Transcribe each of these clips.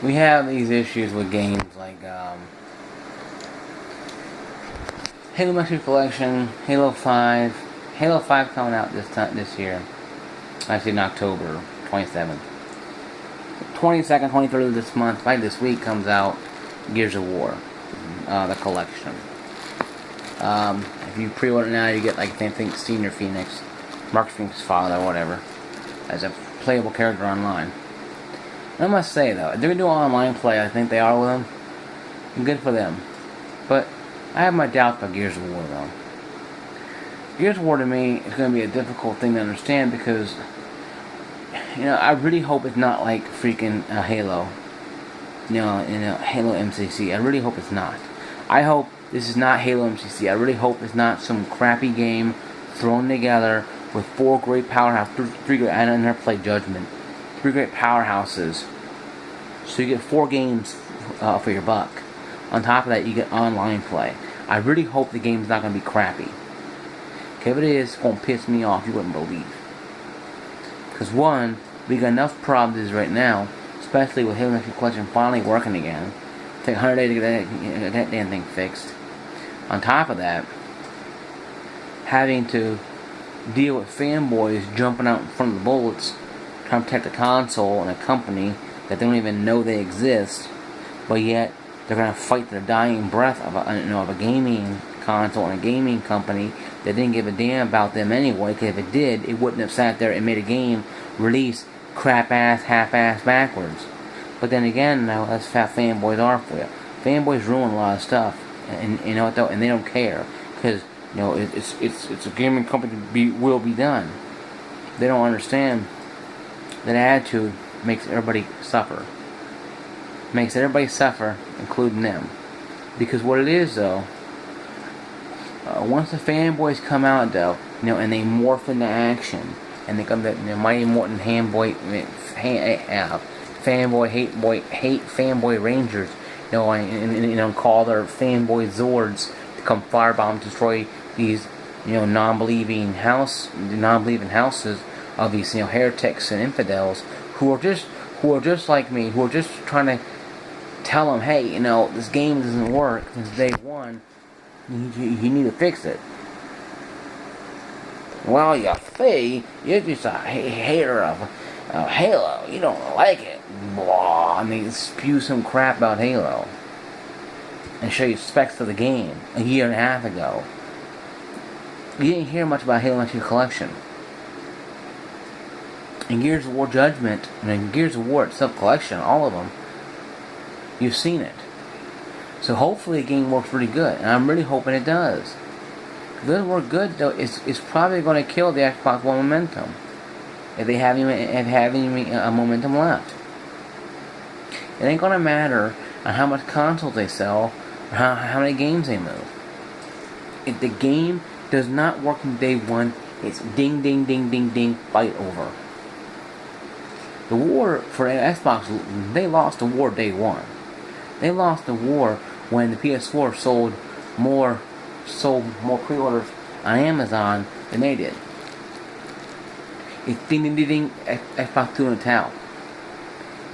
we have these issues with games like Halo Master Collection, Halo 5. Halo 5 coming out this year. Actually in October 27th. 22nd, 23rd of this month, like this week, comes out Gears of War, the collection. If you pre-order now, you get, like, I think, Senior Phoenix, Mark Phoenix's father, or whatever, as a playable character online. And I must say, though, if they're going to do online play, I think they are with them. Good for them. But I have my doubts about Gears of War, though. Gears of War, to me, is going to be a difficult thing to understand because, you know, I really hope it's not like freaking Halo. Halo MCC. I really hope it's not. I hope this is not Halo MCC. I really hope it's not some crappy game thrown together with four great powerhouses. Three great. I never played Judgment. 3 great powerhouses. So you get 4 games for your buck. On top of that, you get online play. I really hope the game's not going to be crappy. Okay, if it is, it's going to piss me off. You wouldn't believe. Because one, we got enough problems right now, especially with Halo Master Collection finally working again. Take 100 days to get that damn thing fixed. On top of that, having to deal with fanboys jumping out in front of the bullets, trying to protect a console and a company that they don't even know they exist, but yet they're going to fight the dying breath of a gaming console and a gaming company that didn't give a damn about them anyway, because if it did, it wouldn't have sat there and made a game release crap-ass, half-ass backwards. But then again, that's how fanboys are for you. Fanboys ruin a lot of stuff, and you know what though, and they don't care, because it's a gaming company will be done. They don't understand that attitude makes everybody suffer. Makes everybody suffer, including them. Because what it is though, once the fanboys come out though, and they morph into action, and they come to Mighty Morton fanboy hate fanboy rangers, and call their fanboy Zords to come firebomb destroy these non-believing houses of these heretics and infidels who are just like me, who are just trying to tell them, hey, this game doesn't work since day one. You need to fix it. Well, you see, you're just a hater of Halo. You don't like it. Blah. And they spew some crap about Halo and show you specs of the game a year and a half ago. You didn't hear much about Halo Master Collection. And Gears of War Judgment, and Gears of War itself collection, all of them, you've seen it. So hopefully the game works really good, and I'm really hoping it does. If it doesn't work good, though, it's probably going to kill the Xbox One momentum. If they have any momentum left. It ain't going to matter on how much consoles they sell, or how many games they move. If the game does not work from day one, it's ding, ding, ding, ding, ding, fight over. The war for Xbox, they lost the war day one. They lost the war when the PS4 sold more pre-orders on Amazon than they did. It's ding, ding, ding, ding, Xbox 2 in the towel.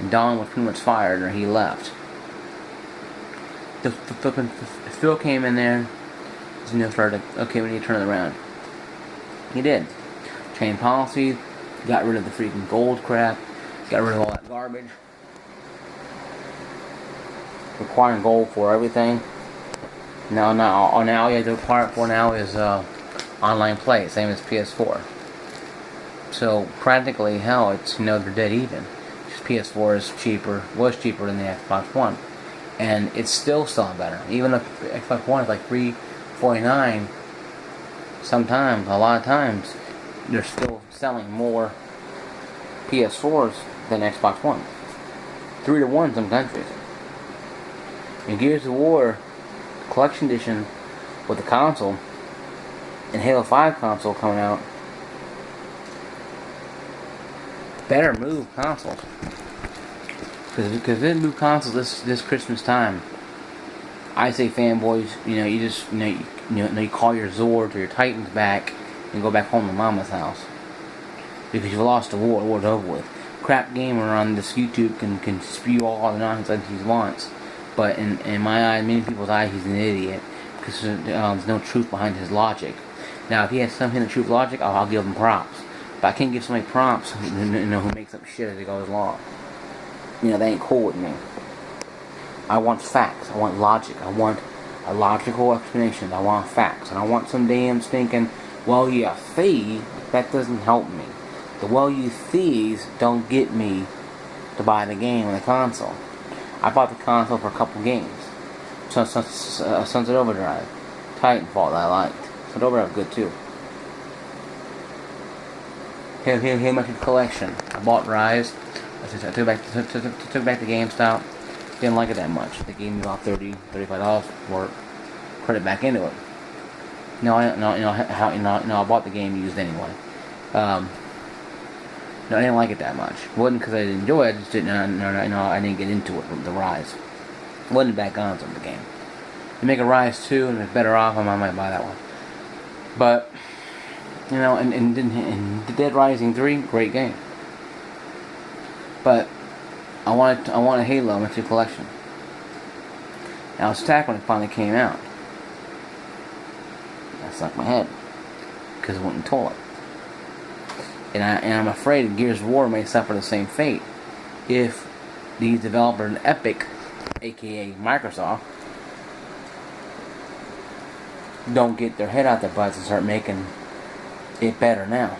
And Don was pretty much fired, or he left. Phil came in there, started, okay, we need to turn it around. He did. Changed policies, got rid of the freaking gold crap, got rid of all that garbage. Requiring gold for everything. Now all you have to require it for now is online play, same as PS4. So practically, hell, it's they're dead even. Just PS4 was cheaper than the Xbox One, and it's still selling better. Even if Xbox One is like $349, sometimes, a lot of times, they're still selling more PS4s than Xbox One. 3-1 in some countries. And Gears of War Collection Edition with the console and Halo 5 console coming out, better move consoles. Because they move consoles this Christmas time. I say fanboys, you call your Zords or your Titans back and go back home to Mama's house. Because you lost the war, the war's over with. crap gamer on this YouTube can spew all the nonsense he wants, but in my eyes, many people's eyes, he's an idiot because there's no truth behind his logic. Now, if he has some hidden truth logic, I'll give him props. But I can't give somebody props who makes up shit as he goes along. That ain't cool with me. I want facts. I want logic. I want a logical explanation. I want facts. And I want some damn stinking, well, you see, that doesn't help me. The well, you sees don't get me to buy the game on the console. I bought the console for a couple games. Sunset Overdrive, Titanfall that I liked. Sunset Overdrive good too. Here my collection. I bought Rise. I took it back to GameStop. Didn't like it that much. They gave me about $35 for it. Credit back into it. I bought the game used anyway. I didn't like it that much. It wasn't because I didn't enjoy it. I just didn't. I didn't get into it. The Rise. It wasn't back on the game. You make a Rise 2 and it's better off, I might buy that one. But and Dead Rising 3, great game. But I want a Halo into the collection. Now it's Stack when it finally came out. That sucked my head because it went in the toilet. And I'm afraid Gears of War may suffer the same fate if these developers, Epic, aka Microsoft, don't get their head out their butts and start making it better now.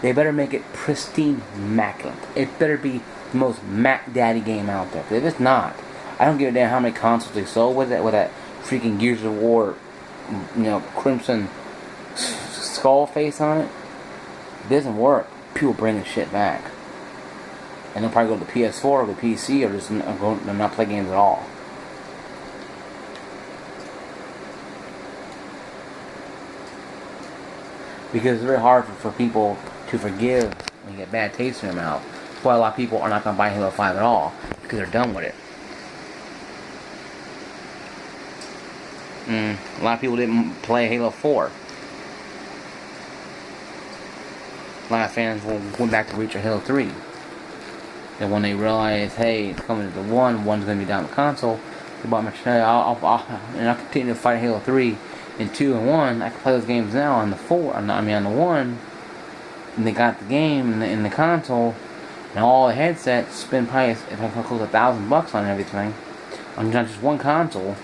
They better make it pristine, immaculate. It better be the most Mac Daddy game out there. If it's not, I don't give a damn how many consoles they sold with that freaking Gears of War, crimson skull face on it. It doesn't work. People bring this shit back, and they'll probably go to the PS4 or the PC or just not play games at all. Because it's very hard for people to forgive when you get bad taste in their mouth. That's why a lot of people are not going to buy Halo 5 at all, because they're done with it. A lot of people didn't play Halo 4. A lot of fans went back to Reach or Halo 3. And when they realized, hey, it's coming to the one's going to be down the console, they bought my channel. I'll continue to fight Halo 3 and 2 and 1. I can play those games now on the 4. On the 1. And they got the game in the console, and all the headsets spend probably close to $1,000 on everything, on not just one console.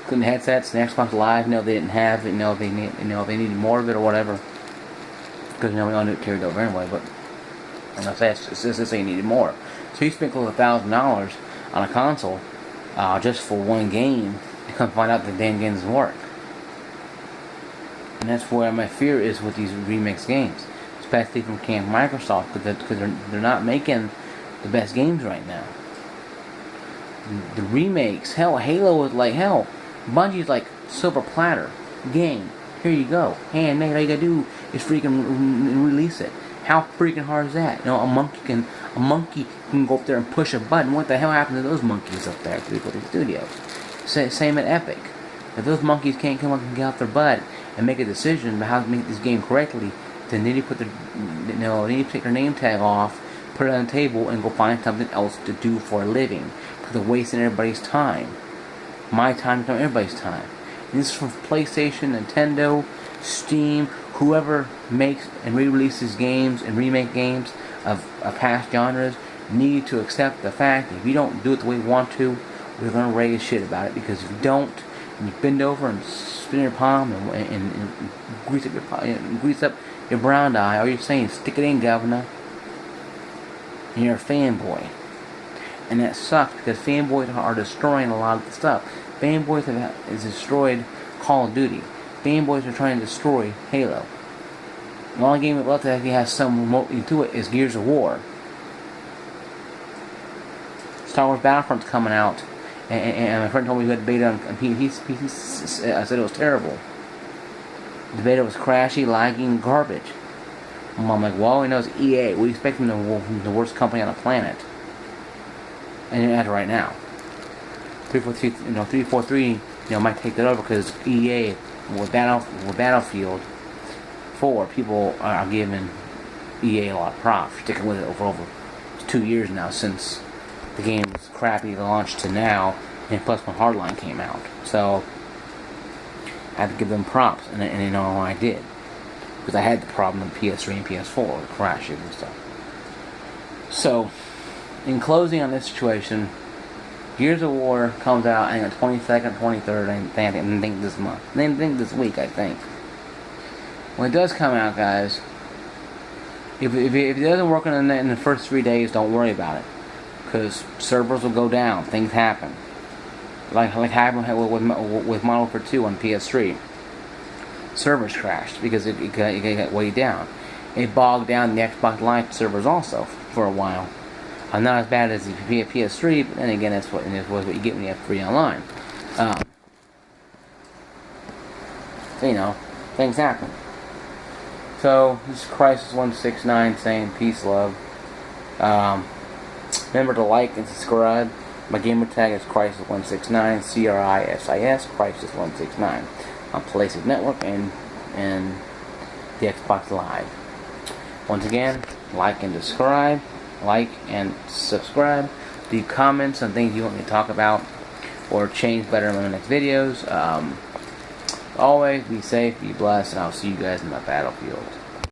Including the headsets, the Xbox Live, they didn't have it. They needed more of it or whatever. Because we all knew it carried over anyway. But it's just they needed more. So you spent close to $1,000 on a console just for one game to come find out the damn game doesn't work. And that's where my fear is with these remix games, especially from Camp Microsoft, because they're not making the best games right now. The remakes, hell, Halo is like hell. Bungie's like silver platter game. Here you go, handmade. All you gotta do is freaking release it. How freaking hard is that? A monkey can go up there and push a button. What the hell happened to those monkeys up there at 343 Studios? Same at Epic. If those monkeys can't come up and get out their butt and make a decision about how to make this game correctly, then they need to they need to take their name tag off, put it on the table, and go find something else to do for a living. Because they're wasting everybody's time. My time, everybody's time. And this is from PlayStation, Nintendo, Steam, whoever makes and re-releases games and remake games of past genres need to accept the fact that if you don't do it the way you want to, we're going to raise shit about it. Because if you don't, and you bend over and spin your palm and grease up your brown eye, all you're saying is stick it in, governor. And you're a fanboy. And that sucks because fanboys are destroying a lot of the stuff. Fanboys have destroyed Call of Duty. Fanboys are trying to destroy Halo. The only game left that actually has some remotely to it is Gears of War. Star Wars Battlefront's coming out, and my friend told me he had beta on PC. I said it was terrible. The beta was crashy, lagging, garbage. I'm like, well, he knows EA. We expect them the worst company on the planet. And as right now, 343, might take that over because EA with Battlefield 4, people are giving EA a lot of props, sticking with it over 2 years now since the game was crappy launched to now, and plus my Hardline came out. So I had to give them props, and you know I did, because I had the problem in PS3 and PS4 with crashes and stuff. So, in closing on this situation, Gears of War comes out on the 22nd, 23rd, I think this month. I think this week, I think. When it does come out, guys, if it doesn't work in the first 3 days, don't worry about it. Because servers will go down, things happen. Like happened with Modern Warfare 2 on PS3. Servers crashed because it got way down. It bogged down the Xbox Live servers also for a while. Not as bad as the PS3, but then again, that's what you get when you have free online. So, you know, things happen. So, this is Crisis169 saying peace, love. Remember to like and subscribe. My gamer tag is Crisis169, CRISIS, Crisis169, on PlayStation Network and the Xbox Live. Once again, like and subscribe. Leave comments on things you want me to talk about or change better in the next videos. Always be safe, be blessed, and I'll see you guys in the battlefield.